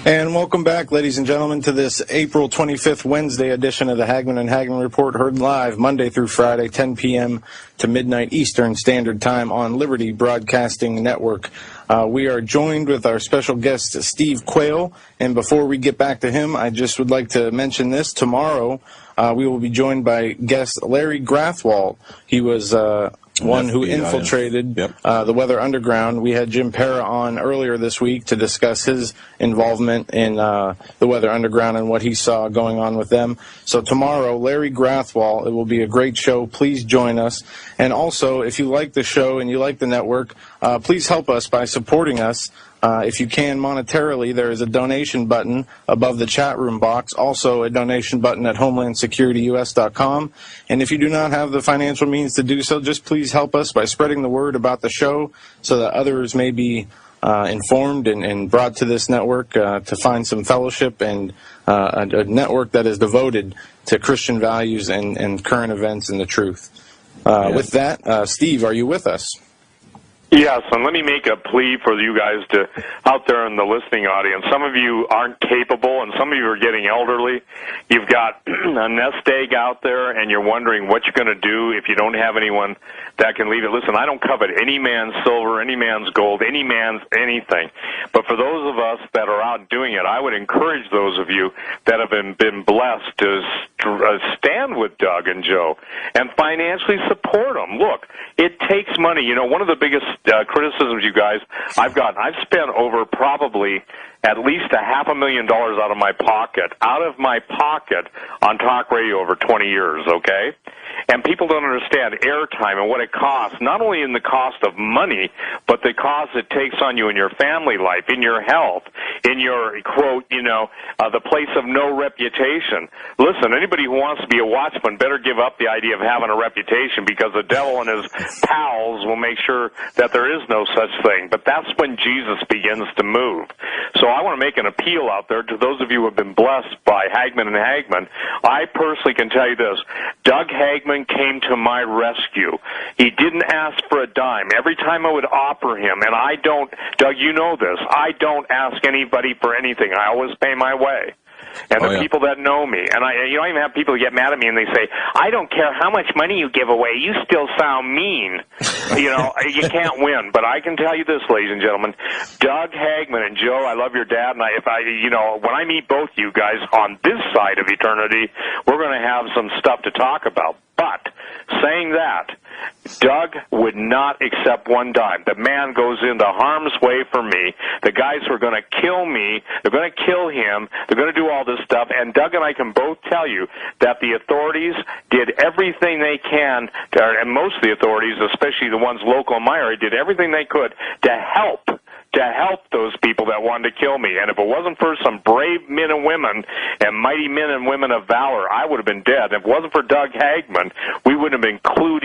And welcome back, ladies and gentlemen, to this April 25th Wednesday edition of the Hagman and Hagman Report, heard live Monday through Friday, 10 p.m. to midnight Eastern Standard Time on Liberty Broadcasting Network. We are joined with our special guest, Steve Quayle, and before we get back to him, I just would like to mention this. Tomorrow, we will be joined by guest Larry Grathwohl. He was one who infiltrated the Weather Underground. We had Jim Pera on earlier this week to discuss his involvement in the Weather Underground and what he saw going on with them. So tomorrow, Larry Grathwohl, it will be a great show. Please join us. And also, if you like the show and you like the network, please help us by supporting us. If you can monetarily, there is a donation button above the chat room box, also a donation button at HomelandSecurityUS.com. And if you do not have the financial means to do so, just please help us by spreading the word about the show so that others may be informed and brought to this network to find some fellowship and a network that is devoted to Christian values and current events and the truth. With that, Steve, are you with us? Yes, and let me make a plea for you guys out there in the listening audience. Some of you aren't capable, and some of you are getting elderly. You've got a nest egg out there, and you're wondering what you're going to do if you don't have anyone that can leave it. Listen, I don't covet any man's silver, any man's gold, any man's anything. But for those of us that are out doing it, I would encourage those of you that have been blessed to stand with Doug and Joe and financially support them. Look, it takes money. You know, one of the biggest criticisms, you guys, I've spent over probably at least $500,000 out of my pocket on talk radio over 20 years, okay? And people don't understand airtime and what it costs, not only in the cost of money, but the cost it takes on you in your family life, in your health, in your, quote, the place of no reputation. Listen, anybody who wants to be a watchman better give up the idea of having a reputation, because the devil and his pals will make sure that there is no such thing. But that's when Jesus begins to move. So I want to make an appeal out there to those of you who have been blessed by Hagman and Hagman. I personally can tell you this. Doug Hagman came to my rescue. He didn't ask for a dime. Every time I would offer him, and I don't, Doug, you know this, I don't ask anybody for anything. I always pay my way. And the people that know me, and I even have people get mad at me and they say, I don't care how much money you give away, you still sound mean. You can't win. But I can tell you this, ladies and gentlemen, Doug Hagman and Joe, I love your dad, and when I meet both you guys on this side of eternity, we're going to have some stuff to talk about. But saying that, Doug would not accept one dime. The man goes into harm's way for me. The guys who are going to kill me, they're going to kill him, they're going to do all this stuff, and Doug and I can both tell you that the authorities did everything they can, and most of the authorities, especially the ones local in my area, did everything they could to help those people that wanted to kill me. And if it wasn't for some brave men and women and mighty men and women of valor, I would have been dead. If it wasn't for Doug Hagman, we would have been clued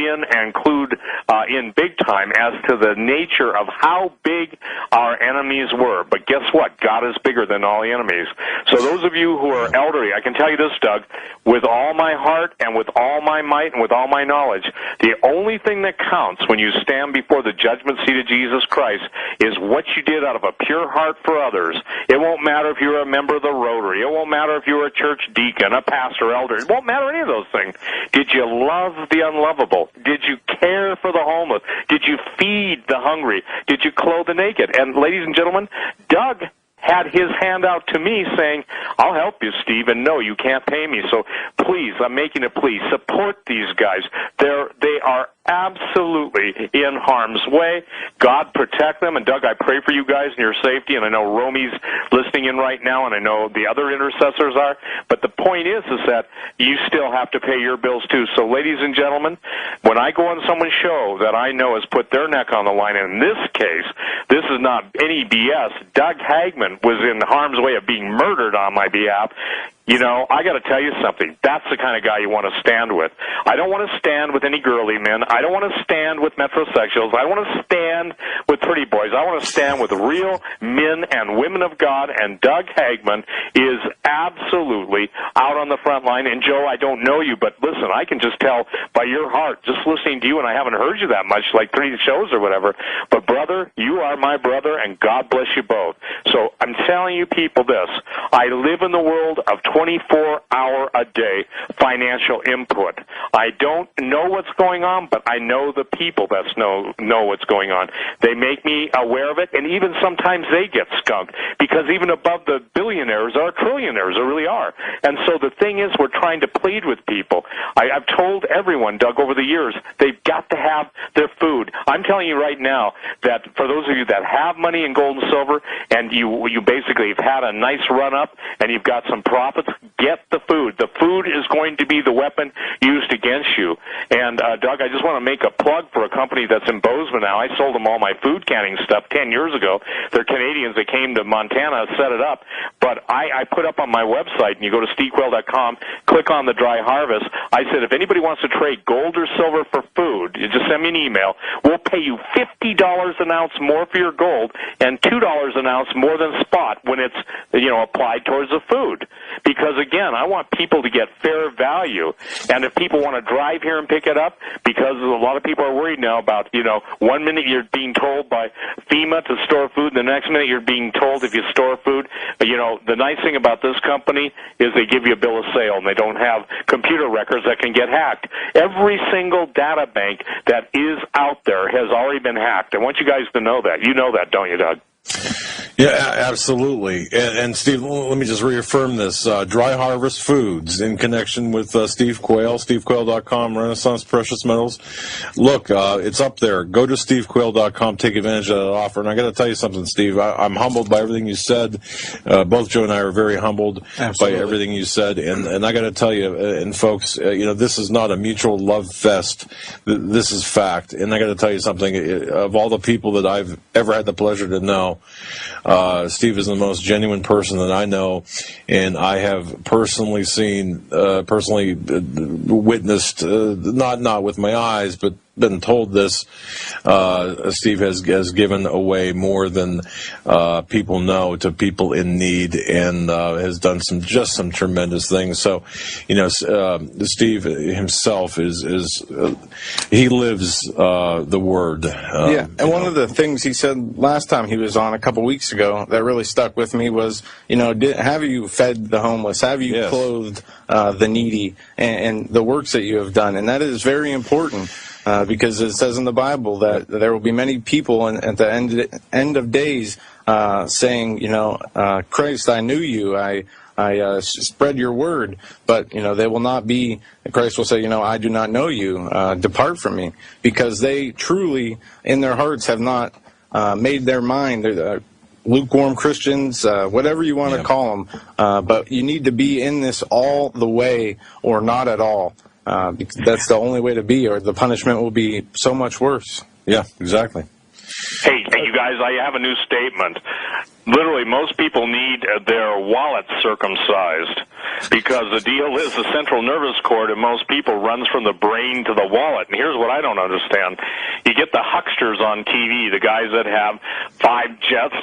in big time as to the nature of how big our enemies were. But guess what? God is bigger than all the enemies. So those of you who are elderly, I can tell you this, Doug, with all my heart and with all my might and with all my knowledge, the only thing that counts when you stand before the judgment seat of Jesus Christ is what you did out of a pure heart for others. It won't matter if you're a member of the Rotary. It won't matter if you're a church deacon, a pastor, elder. It won't matter any of those things. Did you love the unlovable? Did you care for the homeless? Did you feed the hungry? Did you clothe the naked? And ladies and gentlemen, Doug had his hand out to me saying, I'll help you, Steve, and no, you can't pay me. So please, I'm making a plea, support these guys. They are absolutely in harm's way. God protect them. And Doug, I pray for you guys and your safety, and I know Romy's listening in right now, and I know the other intercessors are. But the point is that you still have to pay your bills too. So ladies and gentlemen, when I go on someone's show that I know has put their neck on the line, and in this case, this is not any BS, Doug Hagman was in harm's way of being murdered on my behalf. You know, I got to tell you something. That's the kind of guy you want to stand with. I don't want to stand with any girly men. I don't want to stand with metrosexuals. I don't want to stand with pretty boys. I want to stand with real men and women of God, and Doug Hagman is absolutely out on the front line. And, Joe, I don't know you, but listen, I can just tell by your heart, just listening to you, and I haven't heard you that much, like 3 shows or whatever, but, brother, you are my brother, and God bless you both. So I'm telling you people this. I live in the world of 24-hour-a-day financial input. I don't know what's going on, but I know the people that know what's going on. They make me aware of it, and even sometimes they get skunked, because even above the billionaires are trillionaires, there really are. And so the thing is, we're trying to plead with people. I've told everyone, Doug, over the years, they've got to have their food. I'm telling you right now that for those of you that have money in gold and silver, and you basically have had a nice run-up, and you've got some profits, get the food. The food is going to be the weapon used against you. And, Doug, I just want to make a plug for a company that's in Bozeman now. I sold them all my food canning stuff 10 years ago. They're Canadians that came to Montana, set it up. But I put up on my website, and you go to stevequayle.com, click on the dry harvest. I said, if anybody wants to trade gold or silver for food, you just send me an email. We'll pay you $50 an ounce more for your gold and $2 an ounce more than spot when it's, applied towards the food. Because, again, I want people to get fair value. And if people want to drive here and pick it up, because a lot of people are worried now about, 1 minute you're being told by FEMA to store food, the next minute you're being told if you store food. The nice thing about this company is they give you a bill of sale, and they don't have computer records that can get hacked. Every single data bank that is out there has already been hacked. I want you guys to know that. You know that, don't you, Doug? Yeah, absolutely. And Steve, let me just reaffirm this. Dry Harvest Foods, in connection with Steve Quayle, stevequayle.com, Renaissance Precious Metals. Look, it's up there. Go to stevequayle.com, take advantage of that offer. And I got to tell you something, Steve. I'm humbled by everything you said. Both Joe and I are very humbled by everything you said. And I got to tell you, and folks, this is not a mutual love fest. This is fact. And I got to tell you something. Of all the people that I've ever had the pleasure to know, Steve is the most genuine person that I know, and I have personally witnessed, not with my eyes, but been told this. Steve has given away more than people know to people in need, and has done some tremendous things. So, Steve himself is he lives the word. And one of the things he said last time he was on a couple weeks ago that really stuck with me was, have you fed the homeless? Have you clothed the needy? And the works that you have done, and that is very important. Because it says in the Bible that there will be many people at the end of days saying, Christ, I knew you, I spread your word, but, they will not be, Christ will say, I do not know you, depart from me, because they truly, in their hearts, have not made their mind, lukewarm Christians, whatever you want to call them, but you need to be in this all the way or not at all. Because that's the only way to be, or the punishment will be so much worse. Yeah, exactly. Hey, you guys, I have a new statement. Literally, most people need their wallets circumcised, because the deal is the central nervous cord in most people runs from the brain to the wallet. And here's what I don't understand. You get the hucksters on TV, the guys that have 5 jets,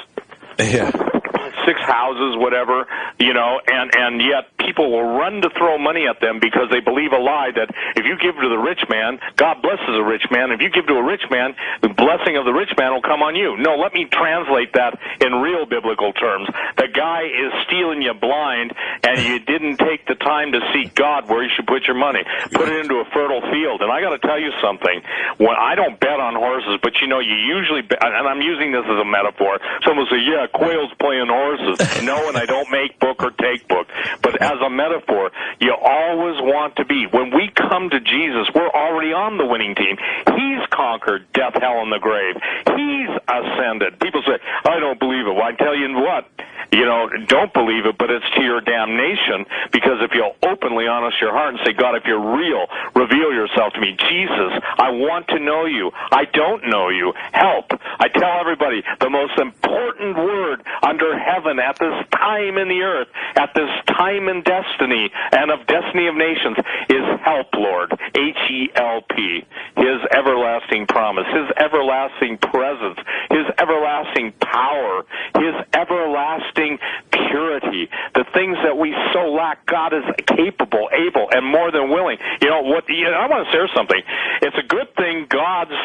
6 houses, whatever, and yet people will run to throw money at them because they believe a lie that if you give to the rich man, God blesses a rich man. If you give to a rich man, the blessing of the rich man will come on you. No, let me translate that in real biblical terms. The guy is stealing you blind, and you didn't take the time to seek God where you should put your money. Put it into a fertile field. And I got to tell you something. When I don't bet on horses, but you usually bet, and I'm using this as a metaphor. Someone will say, yeah, Quayle's playing horses. No, and I don't make book or take book. But as a metaphor, you always want to be. When we come to Jesus, we're already on the winning team. He's conquered death, hell, and the grave. He's ascended. People say, I don't believe it. Well, I tell you what, don't believe it, but it's to your damnation, because if you'll openly honest your heart and say, God, if you're real, reveal yourself to me. Jesus, I want to know you. I don't know you. Help. I tell everybody the most important word under heaven at this time in the earth, at this time in destiny and of destiny of nations, is help, Lord. H-E-L-P. His everlasting promise, His everlasting presence, His everlasting power, His everlasting purity. The things that we so lack, God is capable, able, and more than willing. I want to share something. It's a good thing God's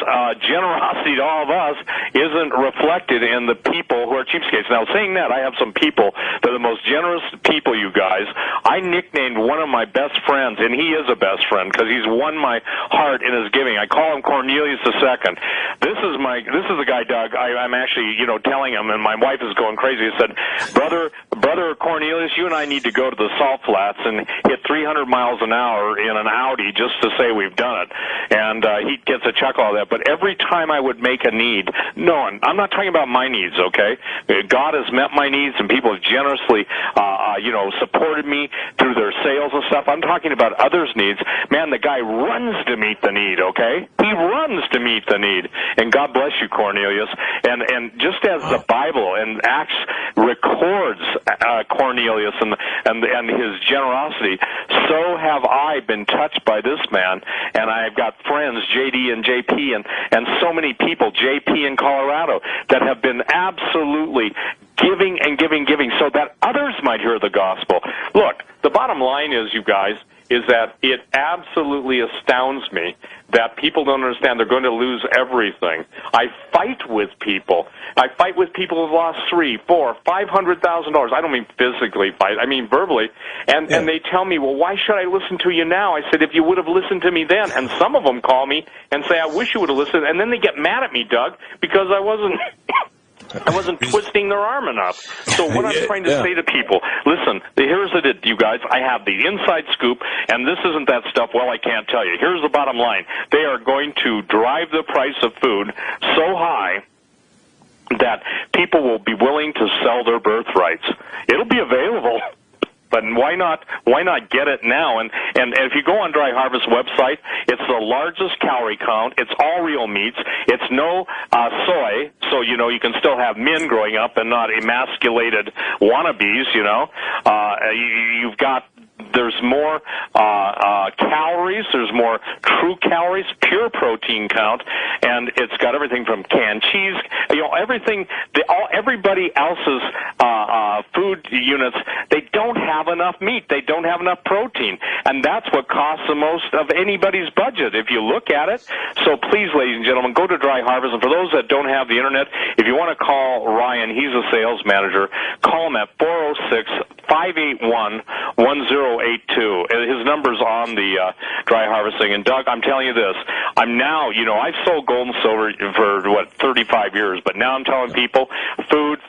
generosity to all of us isn't reflected in the people who are cheapskates. Now, saying that, I have some people that are the most generous people, you guys. I nicknamed one of my best friends, and he is a best friend because he's won my heart in his giving. I call him Cornelius II. This is the guy, Doug. I'm actually, telling him, and my wife is going crazy. He said, Brother Cornelius, you and I need to go to the Salt Flats and hit 300 miles an hour in an Audi just to say we've done it. And he gets a chuckle out of that. But every time I would make a need, I'm not talking about my needs, okay? God has met my needs, and people have generously, supported me through their sales and stuff. I'm talking about others' needs. Man, the guy runs to meet the need, okay? He runs to meet the need. And God bless you, Cornelius. And just as the Bible and Acts records Cornelius and his generosity, so have I been touched by this man. And I've got friends, JD and JP, and so many people, JP in Colorado, that have been absolutely giving and giving so that others might hear the gospel. Look, the bottom line is, you guys, is that it absolutely astounds me that people don't understand they're going to lose everything. I fight with people. Who've lost $300,000, $400,000, $500,000. I don't mean physically fight. I mean verbally. And they tell me, well, why should I listen to you now? I said, if you would have listened to me then. And some of them call me and say, I wish you would have listened. And then they get mad at me, Doug, because I wasn't twisting their arm enough. So what I'm trying to say to people, listen, here's it, you guys. I have the inside scoop, and this isn't that stuff, well, I can't tell you. Here's the bottom line. They are going to drive the price of food so high that people will be willing to sell their birthrights. It'll be available. But why not get it now? And if you go on Dry Harvest website, it's the largest calorie count. It's all real meats. It's no soy, so you can still have men growing up and not emasculated wannabes. You've got. There's more calories. There's more true calories, pure protein count, and it's got everything from canned cheese. Everything. Everybody else's food units, they don't have enough meat. They don't have enough protein, and that's what costs the most of anybody's budget if you look at it. So please, ladies and gentlemen, go to Dry Harvest. And for those that don't have the internet, if you want to call Ryan, he's a sales manager. Call him at 406-581-1082. His number's on the Dry Harvesting. And Doug, I'm telling you this. I'm now, I've sold gold and silver for 35 years, but now I'm telling people, food.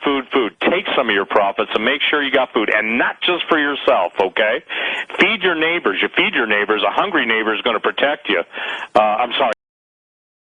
Take some of your profits and make sure you got food, and not just for yourself, okay? Feed your neighbors. You feed your neighbors. A hungry neighbor is going to protect you.